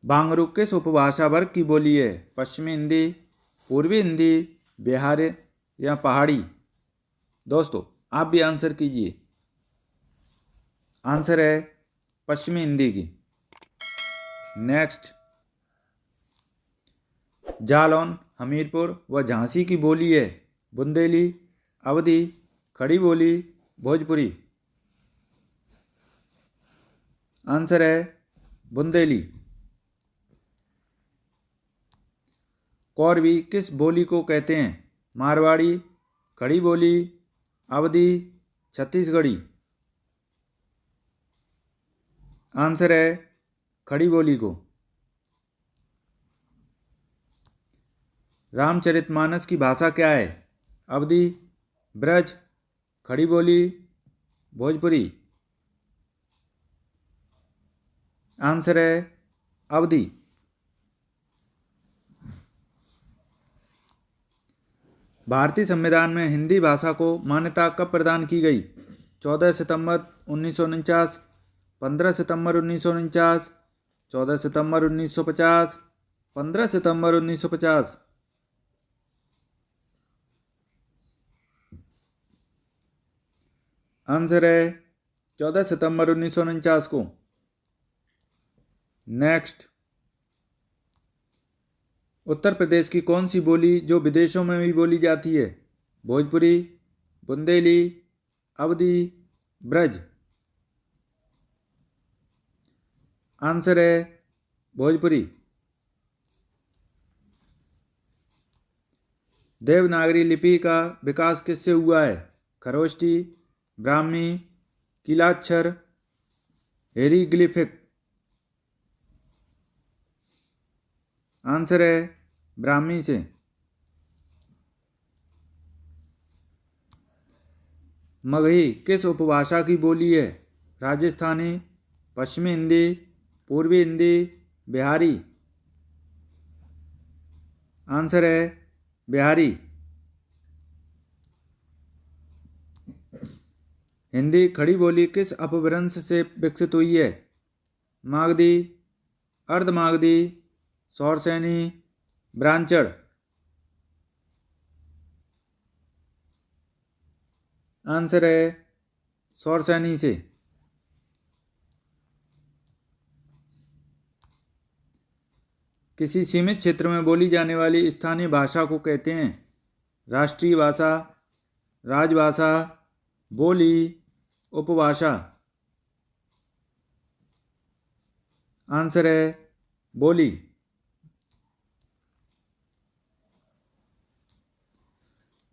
बांगरू किस उपभाषा वर्ग की बोली है? पश्चिमी हिंदी, पूर्वी हिंदी, बिहारी या पहाड़ी? दोस्तों आप भी आंसर कीजिए। आंसर है पश्चिमी हिंदी की। नेक्स्ट, जालौन, हमीरपुर व झांसी की बोली है? बुंदेली, अवधी, खड़ी बोली, भोजपुरी? आंसर है बुंदेली। कौरवी किस बोली को कहते हैं? मारवाड़ी, खड़ी बोली, अवधी, छत्तीसगढ़ी? आंसर है खड़ी बोली को। रामचरितमानस की भाषा क्या है? अवधी, ब्रज, खड़ी बोली, भोजपुरी? आंसर है अवधी। भारतीय संविधान में हिंदी भाषा को मान्यता कब प्रदान की गई? 14 सितंबर 1949, 15 सितंबर 1949, 14 सितंबर 1950, 15 सितंबर 1950? आंसर है 14 सितंबर 1949 को। नेक्स्ट, उत्तर प्रदेश की कौन सी बोली जो विदेशों में भी बोली जाती है? भोजपुरी, बुंदेली, अवधी, ब्रज? आंसर है भोजपुरी। देवनागरी लिपि का विकास किससे हुआ है? खरोष्टी, ब्राह्मी, कीलाक्षर, हेरीग्लिफिक? आंसर है ब्राह्मी से। मगही किस उपभाषा की बोली है? राजस्थानी, पश्चिमी हिंदी, पूर्वी हिंदी, बिहारी? आंसर है बिहारी। हिंदी खड़ी बोली किस अपभ्रंश से विकसित हुई है? मागधी, अर्धमागधी, सौरसैनी, ब्रांचड़? आंसर है सौरसैनी से। किसी सीमित क्षेत्र में बोली जाने वाली स्थानीय भाषा को कहते हैं? राष्ट्रीय भाषा, राजभाषा, बोली, उपभाषा? आंसर है बोली।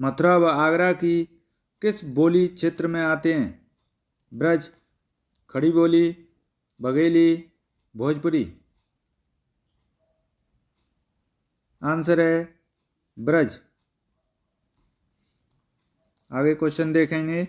मथुरा व आगरा की किस बोली क्षेत्र में आते हैं? ब्रज, खड़ी बोली, बघेली, भोजपुरी? आंसर है ब्रज। आगे क्वेश्चन देखेंगे।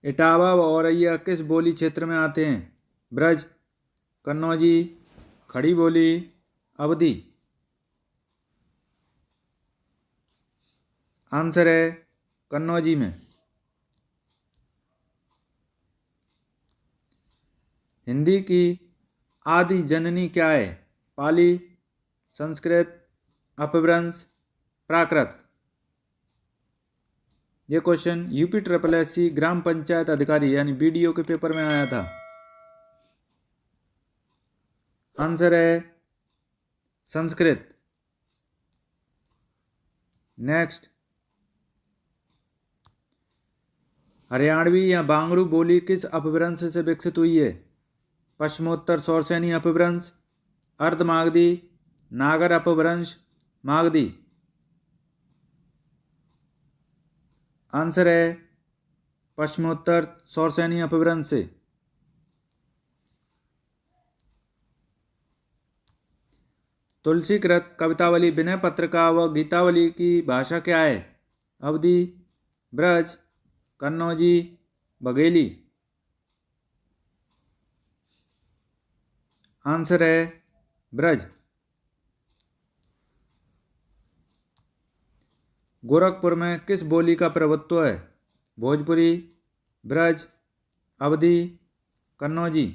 इटावा व औरैया किस बोली क्षेत्र में आते हैं? ब्रज, कन्नौजी, खड़ी बोली, अवधी? आंसर है कन्नौजी में। हिंदी की आदि जननी क्या है? पाली, संस्कृत, अपभ्रंश, प्राकृत? ये क्वेश्चन यूपी SSC ग्राम पंचायत अधिकारी यानी BDO के पेपर में आया था। आंसर है संस्कृत। नेक्स्ट, हरियाणवी या बांगरू बोली किस अपभ्रंश से विकसित हुई है? पश्चिमोत्तर सौरसैनी अपभ्रंश, अर्धमागधी, नागर अपभ्रंश, मागधी? आंसर है पश्चिमोत्तर सौरसैनी अपभ्रंश से। तुलसीकृत कवितावली, विनय पत्रिका व गीतावली की भाषा क्या है? अवधी, ब्रज, कन्नौजी, बघेली? आंसर है ब्रज। गोरखपुर में किस बोली का प्रभुत्व है? भोजपुरी, ब्रज, अवधी, कन्नौजी।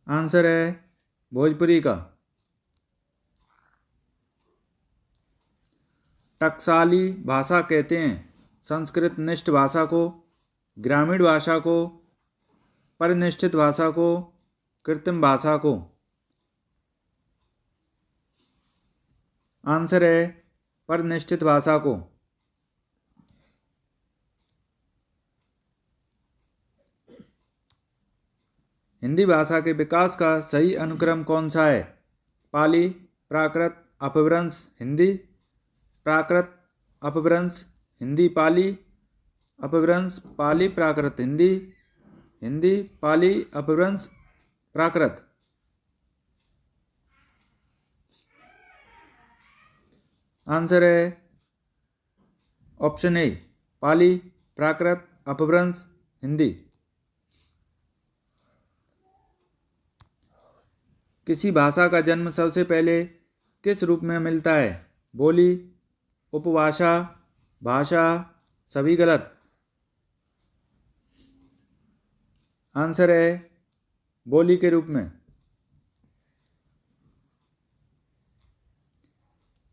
आंसर है भोजपुरी का। टकसाली भाषा कहते हैं संस्कृत निष्ठ भाषा को, ग्रामीण भाषा को, परिनिष्ठित भाषा को, कृत्रिम भाषा को। आंसर है परिनिष्ठित भाषा को। हिंदी भाषा के विकास का सही अनुक्रम कौन सा है? पाली, प्राकृत, अपभ्रंश, हिंदी। प्राकृत, अपभ्रंश, हिंदी, पाली, अपभ्रंश, पाली, प्राकृत, हिंदी। हिंदी, पाली, अपभ्रंश, प्राकृत। आंसर है ऑप्शन ए, पाली, प्राकृत, अपभ्रंश, हिंदी। किसी भाषा का जन्म सबसे पहले किस रूप में मिलता है? बोली, उपभाषा, भाषा, सभी गलत। आंसर है बोली के रूप में।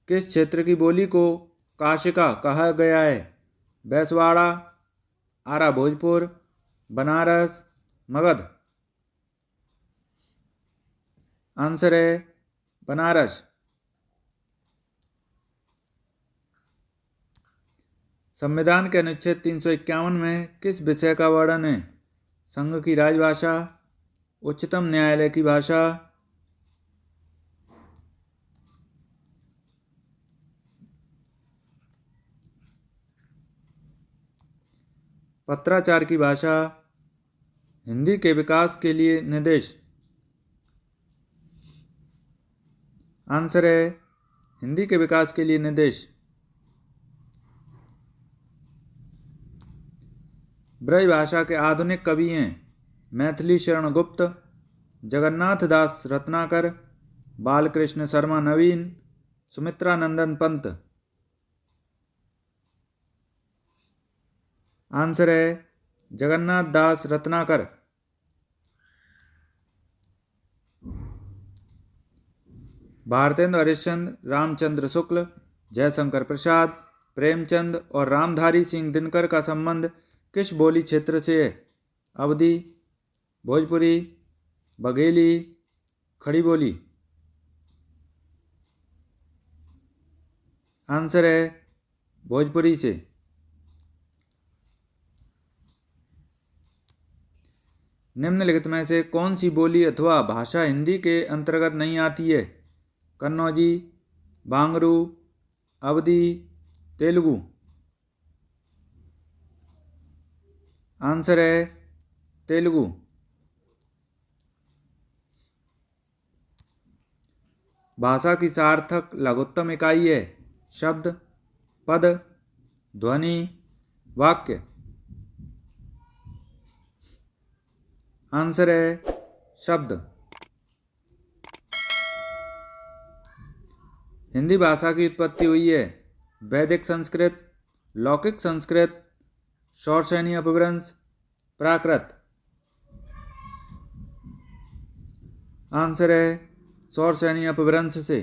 किस क्षेत्र की बोली को काशिका कहा गया है? बैसवाड़ा, आरा भोजपुर, बनारस, मगध। आंसर है बनारस। संविधान के अनुच्छेद 351 में किस विषय का वर्णन है? संघ की राजभाषा, उच्चतम न्यायालय की भाषा, पत्राचार की भाषा, हिंदी के विकास के लिए निर्देश। आंसर है हिंदी के विकास के लिए निर्देश। ब्रज भाषा के आधुनिक कवि हैं मैथिली शरण गुप्त, जगन्नाथ दास रत्नाकर, बालकृष्ण शर्मा नवीन, सुमित्रा नंदन पंत। आंसर है जगन्नाथ दास रत्नाकर। भारतेंदु हरिश्चंद्र, रामचंद्र शुक्ल, जयशंकर प्रसाद, प्रेमचंद और रामधारी सिंह दिनकर का संबंध किस बोली क्षेत्र से है? अवधी, भोजपुरी, बघेली, खड़ी बोली। आंसर है भोजपुरी से। निम्नलिखित में से कौन सी बोली अथवा भाषा हिंदी के अंतर्गत नहीं आती है? कन्नौजी, बांगरू, अवधी, तेलुगु। आंसर है तेलुगु। भाषा की सार्थक लघुत्तम इकाई है शब्द, पद, ध्वनि, वाक्य। आंसर है शब्द। हिंदी भाषा की उत्पत्ति हुई है वैदिक संस्कृत, लौकिक संस्कृत, शौरसेनी अपभ्रंश, प्राकृत। आंसर है शौरसेनी अपभ्रंश से।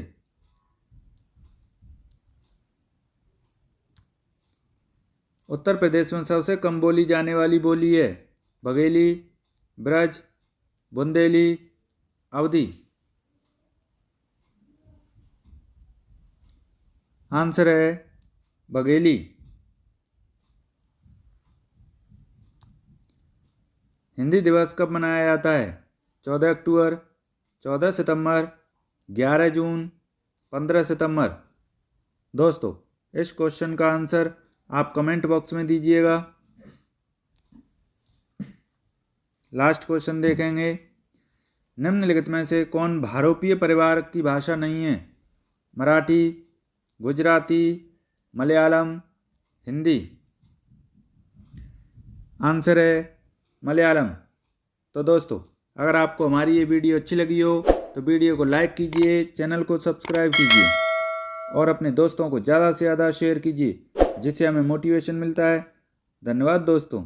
उत्तर प्रदेश में सबसे कम बोली जाने वाली बोली है बघेली, ब्रज, बुंदेली, अवधी। आंसर है बघेली। हिंदी दिवस कब मनाया जाता है? 14 अक्टूबर, 14 सितंबर, 11 जून, 15 सितंबर। दोस्तों इस क्वेश्चन का आंसर आप कमेंट बॉक्स में दीजिएगा। लास्ट क्वेश्चन देखेंगे। निम्नलिखित में से कौन भारोपीय परिवार की भाषा नहीं है? मराठी, गुजराती, मलयालम, हिंदी। आंसर है मलयालम। तो दोस्तों अगर आपको हमारी ये वीडियो अच्छी लगी हो तो वीडियो को लाइक कीजिए, चैनल को सब्सक्राइब कीजिए। और अपने दोस्तों को ज़्यादा से ज़्यादा शेयर कीजिए, जिससे हमें मोटिवेशन मिलता है। धन्यवाद दोस्तों।